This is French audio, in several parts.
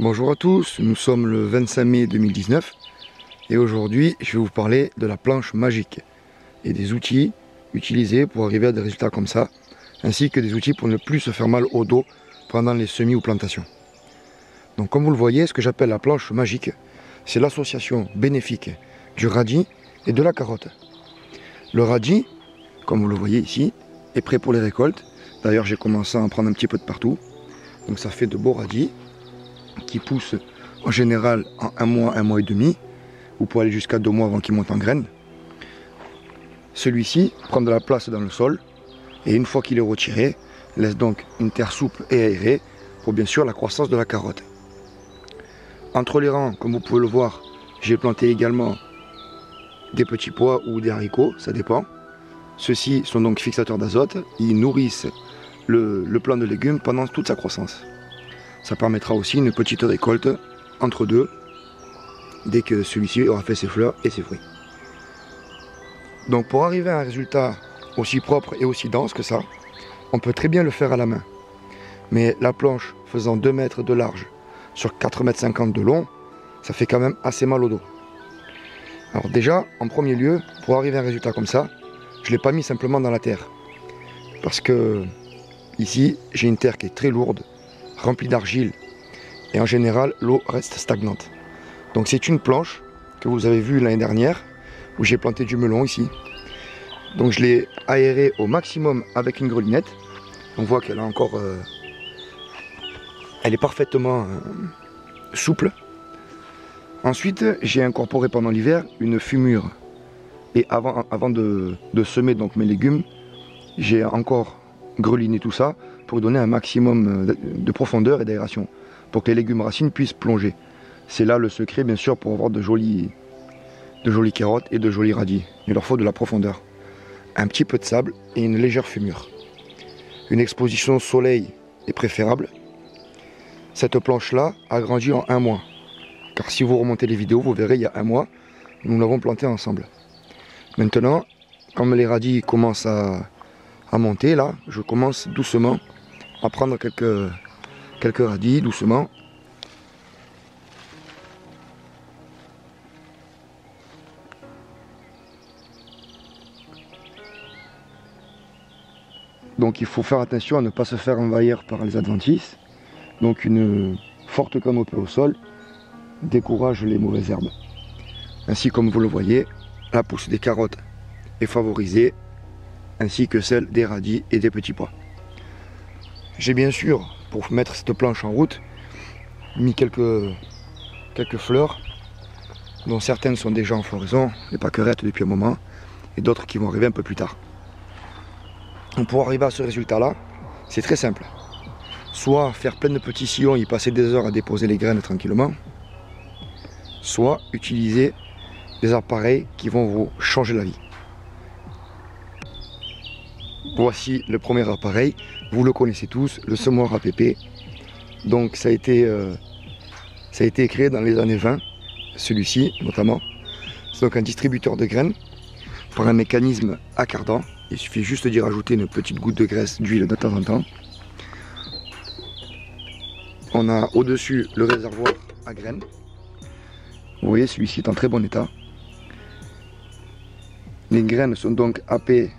Bonjour à tous, nous sommes le 25 mai 2019 et aujourd'hui je vais vous parler de la planche magique et des outils utilisés pour arriver à des résultats comme ça, ainsi que des outils pour ne plus se faire mal au dos pendant les semis ou plantations. Donc comme vous le voyez, ce que j'appelle la planche magique, c'est l'association bénéfique du radis et de la carotte. Le radis, comme vous le voyez ici, est prêt pour les récoltes. D'ailleurs j'ai commencé à en prendre un petit peu de partout, donc ça fait de beaux radis qui poussent en général en un mois et demi, ou pour aller jusqu'à 2 mois avant qu'il monte en graines. Celui-ci prend de la place dans le sol et une fois qu'il est retiré, laisse donc une terre souple et aérée pour bien sûr la croissance de la carotte. Entre les rangs, comme vous pouvez le voir, j'ai planté également des petits pois ou des haricots, ça dépend. Ceux-ci sont donc fixateurs d'azote, ils nourrissent le plant de légumes pendant toute sa croissance. Ça permettra aussi une petite récolte entre deux, dès que celui-ci aura fait ses fleurs et ses fruits. Donc pour arriver à un résultat aussi propre et aussi dense que ça, on peut très bien le faire à la main. Mais la planche faisant 2 mètres de large sur 4,50 m de long, ça fait quand même assez mal au dos. Alors déjà, en premier lieu, pour arriver à un résultat comme ça, je ne l'ai pas mis simplement dans la terre. Parce que ici, j'ai une terre qui est très lourde, remplie d'argile. Et en général, l'eau reste stagnante. Donc c'est une planche que vous avez vue l'année dernière, où j'ai planté du melon ici. Donc je l'ai aérée au maximum avec une grelinette. On voit qu'elle a encore... elle est parfaitement souple. Ensuite, j'ai incorporé pendant l'hiver une fumure. Et avant de semer donc mes légumes, j'ai encore greliné tout ça pour donner un maximum de profondeur et d'aération, pour que les légumes racines puissent plonger. C'est là le secret bien sûr pour avoir de jolies carottes et de jolis radis. Il leur faut de la profondeur, un petit peu de sable et une légère fumure. Une exposition au soleil est préférable. Cette planche là a grandi en 1 mois, car si vous remontez les vidéos, vous verrez il y a 1 mois, nous l'avons planté ensemble. Maintenant, comme les radis commencent à monter là, je commence doucement à prendre quelques radis, doucement. Donc il faut faire attention à ne pas se faire envahir par les adventices. Donc une forte canopée au sol décourage les mauvaises herbes. Ainsi comme vous le voyez, la pousse des carottes est favorisée, ainsi que celle des radis et des petits pois. J'ai bien sûr, pour mettre cette planche en route, mis quelques fleurs, dont certaines sont déjà en floraison, les pâquerettes depuis un moment, et d'autres qui vont arriver un peu plus tard. Donc pour arriver à ce résultat-là, c'est très simple. Soit faire plein de petits sillons, y passer des heures à déposer les graines tranquillement, soit utiliser des appareils qui vont vous changer la vie. Voici le premier appareil, vous le connaissez tous, le semoir APP. Donc ça a été créé dans les années 20, celui-ci notamment. C'est donc un distributeur de graines par un mécanisme à cardan. Il suffit juste d'y rajouter une petite goutte de graisse d'huile de temps en temps. On a au-dessus le réservoir à graines. Vous voyez, celui-ci est en très bon état. Les graines sont donc happées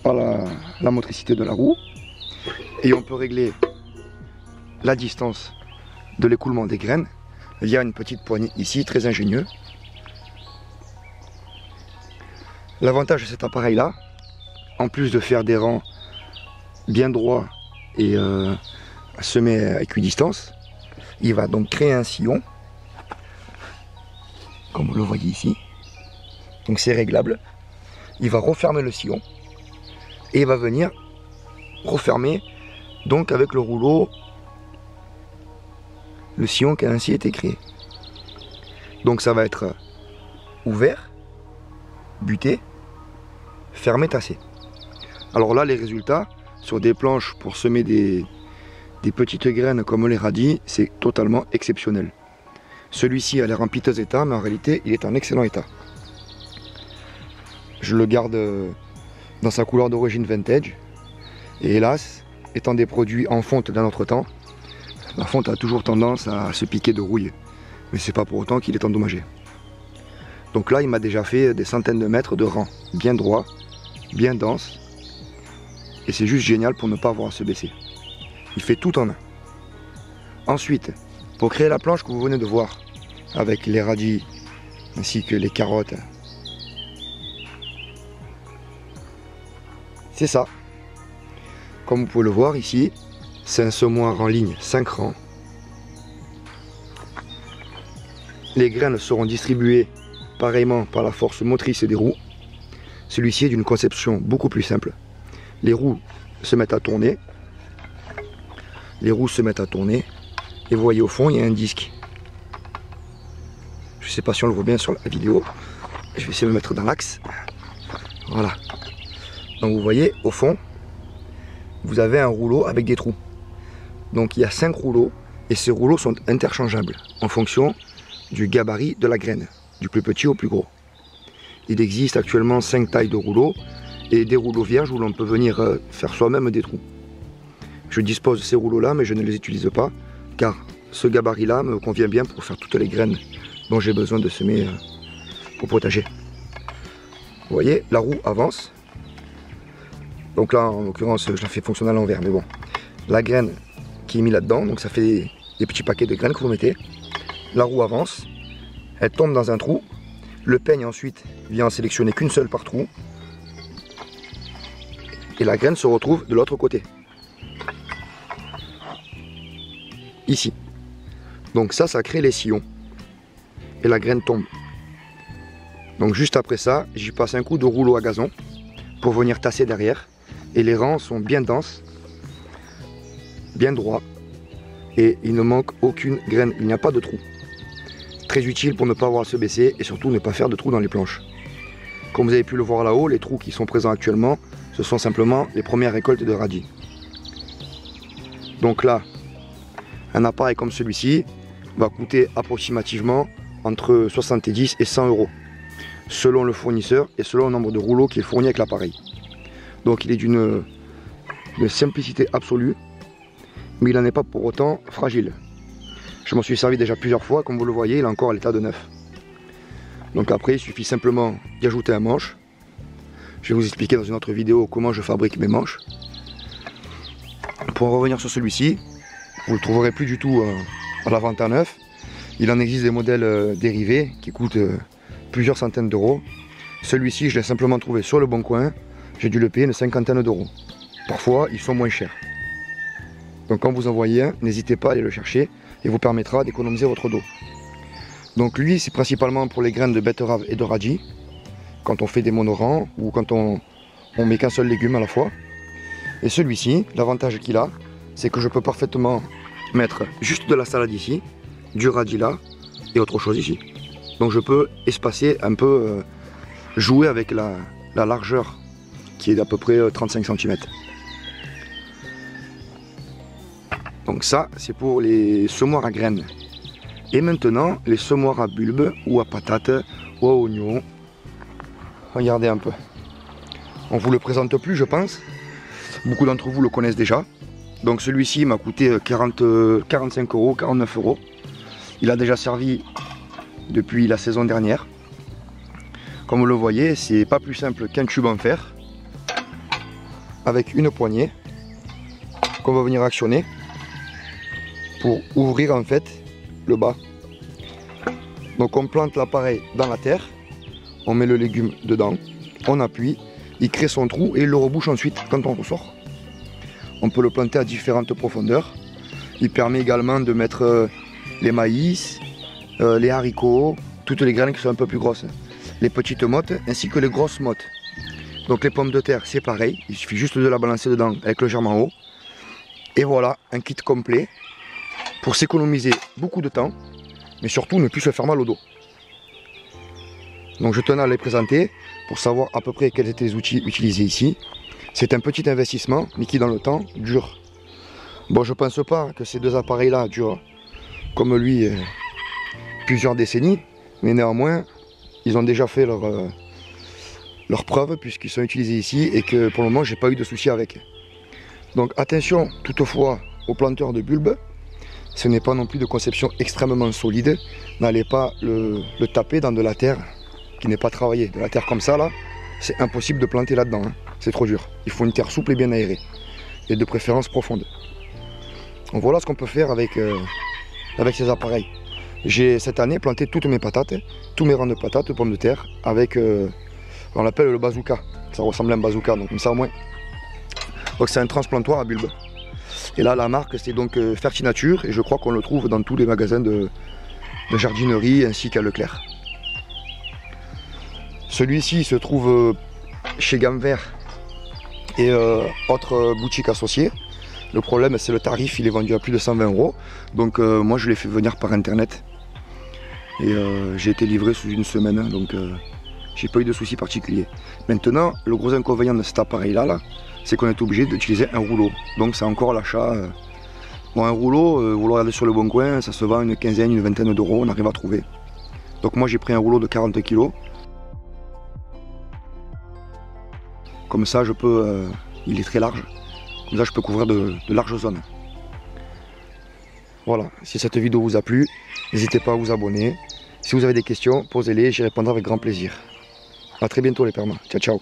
par la motricité de la roue. Et on peut régler la distance de l'écoulement des graines via une petite poignée ici, très ingénieux. L'avantage de cet appareil-là, en plus de faire des rangs bien droits et semer à équidistance, il va donc créer un sillon, comme vous le voyez ici. Donc c'est réglable. Il va refermer le sillon et il va venir refermer donc avec le rouleau le sillon qui a ainsi été créé. Donc ça va être ouvert, buté, fermé, tassé. Alors là les résultats sur des planches pour semer des petites graines comme les radis, c'est totalement exceptionnel. Celui-ci a l'air en piteux état, mais en réalité il est en excellent état. Je le garde dans sa couleur d'origine vintage. Et hélas, étant des produits en fonte d'un autre temps, La fonte a toujours tendance à se piquer de rouille, mais c'est pas pour autant qu'il est endommagé. Donc là, il m'a déjà fait des centaines de mètres de rang, bien droit, bien dense, et c'est juste génial pour ne pas avoir à se baisser. Il fait tout en un. Ensuite, pour créer la planche que vous venez de voir, avec les radis ainsi que les carottes, c'est ça. Comme vous pouvez le voir ici, c'est un semoir en ligne 5 rangs. Les graines seront distribuées pareillement par la force motrice des roues. Celui-ci est d'une conception beaucoup plus simple. Les roues se mettent à tourner. Les roues se mettent à tourner. Et vous voyez au fond, il y a un disque. Je ne sais pas si on le voit bien sur la vidéo. Je vais essayer de me mettre dans l'axe. Voilà. Donc vous voyez, au fond, vous avez un rouleau avec des trous. Donc il y a 5 rouleaux. Et ces rouleaux sont interchangeables en fonction du gabarit de la graine, du plus petit au plus gros. Il existe actuellement 5 tailles de rouleaux et des rouleaux vierges où l'on peut venir faire soi-même des trous. Je dispose de ces rouleaux là, mais je ne les utilise pas car ce gabarit là me convient bien pour faire toutes les graines dont j'ai besoin de semer au potager. Vous voyez, la roue avance. Donc là, en l'occurrence, je la fais fonctionner à l'envers, mais bon. La graine qui est mise là-dedans, donc ça fait des petits paquets de graines que vous mettez. La roue avance, elle tombe dans un trou. Le peigne ensuite vient en sélectionner qu'une seule par trou. Et la graine se retrouve de l'autre côté. Ici. Donc ça crée les sillons. Et la graine tombe. Donc juste après ça, j'y passe un coup de rouleau à gazon pour venir tasser derrière. Et les rangs sont bien denses, bien droits. Et il ne manque aucune graine, il n'y a pas de trou. Très utile pour ne pas avoir à se baisser et surtout ne pas faire de trous dans les planches. Comme vous avez pu le voir là-haut, les trous qui sont présents actuellement, ce sont simplement les premières récoltes de radis. Donc là, un appareil comme celui-ci va coûter approximativement entre 70 et 100 euros, selon le fournisseur et selon le nombre de rouleaux qui est fourni avec l'appareil. Donc il est d'une simplicité absolue, mais il n'en est pas pour autant fragile. Je m'en suis servi déjà plusieurs fois, comme vous le voyez, il est encore à l'état de neuf. Donc après, il suffit simplement d'y ajouter un manche. Je vais vous expliquer dans une autre vidéo comment je fabrique mes manches. Pour en revenir sur celui-ci, vous ne le trouverez plus du tout à la vente à neuf. Il en existe des modèles dérivés qui coûtent plusieurs centaines d'euros. Celui-ci, je l'ai simplement trouvé sur le bon coin. J'ai dû le payer une cinquantaine d'euros. Parfois, ils sont moins chers. Donc quand vous en voyez un, n'hésitez pas à aller le chercher et vous permettra d'économiser votre dos. Donc lui, c'est principalement pour les graines de betterave et de radis, quand on fait des monorangs ou quand on met qu'un seul légume à la fois. Et celui-ci, l'avantage qu'il a, c'est que je peux parfaitement mettre juste de la salade ici, du radis là et autre chose ici. Donc je peux espacer un peu, jouer avec la largeur qui est d'à peu près 35 cm. Donc ça, c'est pour les semoirs à graines. Et maintenant, les semoirs à bulbes ou à patates ou à oignons. Regardez un peu. On ne vous le présente plus, je pense. Beaucoup d'entre vous le connaissent déjà. Donc celui-ci m'a coûté 45 euros, 49 euros. Il a déjà servi depuis la saison dernière. Comme vous le voyez, c'est pas plus simple qu'un tube en fer avec une poignée qu'on va venir actionner pour ouvrir en fait le bas. Donc on plante l'appareil dans la terre, on met le légume dedans, on appuie, il crée son trou et il le rebouche ensuite quand on ressort. On peut le planter à différentes profondeurs. Il permet également de mettre les maïs, les haricots, toutes les graines qui sont un peu plus grosses, les petites mottes ainsi que les grosses mottes. Donc les pommes de terre c'est pareil, il suffit juste de la balancer dedans avec le germe en haut. Et voilà, un kit complet pour s'économiser beaucoup de temps, mais surtout ne plus se faire mal au dos. Donc je tenais à les présenter pour savoir à peu près quels étaient les outils utilisés ici. C'est un petit investissement, mais qui dans le temps dure. Bon, je pense pas que ces deux appareils-là durent, comme lui, plusieurs décennies, mais néanmoins, ils ont déjà fait leur preuve puisqu'ils sont utilisés ici et que pour le moment, j'ai pas eu de soucis avec. Donc attention toutefois aux planteurs de bulbes, Ce n'est pas non plus de conception extrêmement solide. N'allez pas le taper dans de la terre qui n'est pas travaillée. De la terre comme ça, là, c'est impossible de planter là-dedans. Hein. C'est trop dur. Il faut une terre souple et bien aérée. Et de préférence profonde. Donc voilà ce qu'on peut faire avec ces appareils. J'ai cette année planté toutes mes patates, tous mes rangs de patates, de pommes de terre, avec, on l'appelle le bazooka. Ça ressemble à un bazooka, donc comme ça au moins. Donc c'est un transplantoir à bulbe. Et là la marque c'est donc Fertinature, et je crois qu'on le trouve dans tous les magasins de jardinerie ainsi qu'à Leclerc. Celui-ci se trouve chez Gamme Vert et autres boutiques associées. Le problème c'est le tarif, il est vendu à plus de 120 €. Donc moi je l'ai fait venir par internet. Et j'ai été livré sous une semaine, donc j'ai pas eu de soucis particuliers. Maintenant, le gros inconvénient de cet appareil-là, c'est qu'on est obligé d'utiliser un rouleau. Donc c'est encore l'achat. Bon, un rouleau, vous le regardez sur le bon coin, ça se vend une quinzaine, une vingtaine d'euros, on arrive à trouver. Donc moi j'ai pris un rouleau de 40 kg. Comme ça je peux, il est très large, comme ça je peux couvrir de larges zones. Voilà, si cette vidéo vous a plu, n'hésitez pas à vous abonner. Si vous avez des questions, posez-les, j'y répondrai avec grand plaisir. A très bientôt les permas. Ciao ciao.